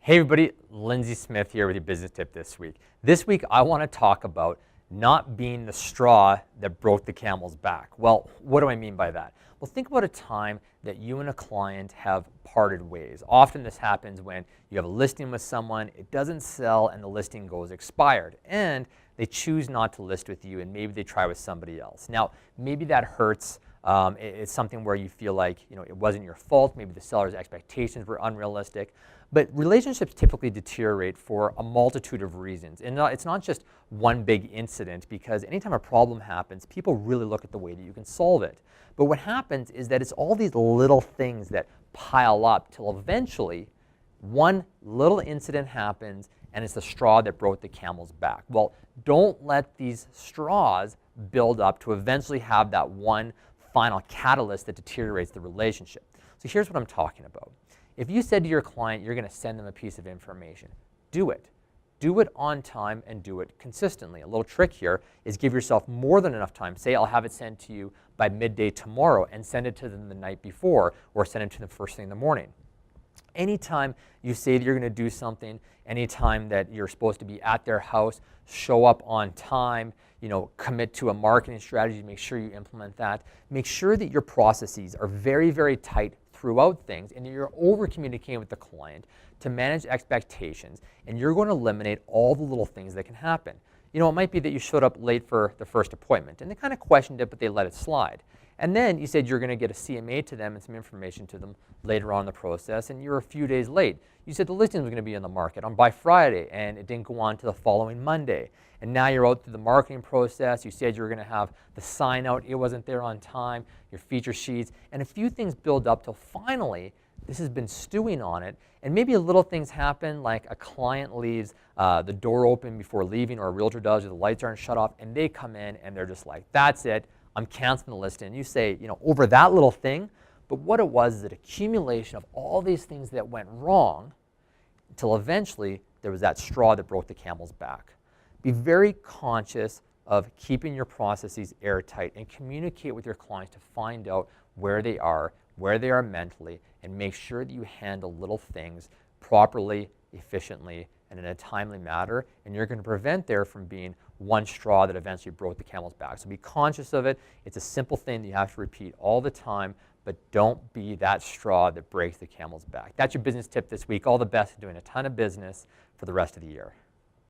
Hey everybody, Lindsay Smith here with your business tip this week. This week I want to talk about not being the straw that broke the camel's back. Well, what do I mean by that? Well, think about a time that you and a client have parted ways. Often this happens when you have a listing with someone, it doesn't sell, and the listing goes expired. And they choose not to list with you, and maybe they try with somebody else. Now, maybe that hurts. It's something where you feel like it wasn't your fault. Maybe the seller's expectations were unrealistic. But relationships typically deteriorate for a multitude of reasons. And it's not just one big incident, because anytime a problem happens, people really look at the way that you can solve it. But what happens is that it's all these little things that pile up till eventually one little incident happens and it's the straw that broke the camel's back. Well, don't let these straws build up to eventually have that one final catalyst that deteriorates the relationship. So here's what I'm talking about. If you said to your client you're going to send them a piece of information, do it. Do it on time and do it consistently. A little trick here is give yourself more than enough time. Say I'll have it sent to you by midday tomorrow, and send it to them the night before, or send it to them first thing in the morning. Anytime you say that you're going to do something, anytime that you're supposed to be at their house, show up on time, commit to a marketing strategy, make sure you implement that. Make sure that your processes are very, very tight throughout things, and you're over communicating with the client to manage expectations, and you're going to eliminate all the little things that can happen. It might be that you showed up late for the first appointment, and they kind of questioned it, but they let it slide. And then you said you're going to get a CMA to them and some information to them later on in the process, and you're a few days late. You said the listing was going to be on the market by Friday, and it didn't go on to the following Monday. And now you're out through the marketing process. You said you were going to have the sign out. It wasn't there on time, your feature sheets, and a few things build up till finally this has been stewing on it. And maybe little things happen, like a client leaves the door open before leaving, or a realtor does, or the lights aren't shut off, and they come in and they're just like, that's it, I'm canceling the listing. And you say, over that little thing. But what it was is an accumulation of all these things that went wrong until eventually there was that straw that broke the camel's back. Be very conscious of keeping your processes airtight, and communicate with your clients to find out where they are mentally, and make sure that you handle little things properly, efficiently, and in a timely manner, and you're going to prevent there from being one straw that eventually broke the camel's back. So be conscious of it. It's a simple thing that you have to repeat all the time, but don't be that straw that breaks the camel's back. That's your business tip this week. All the best in doing a ton of business for the rest of the year.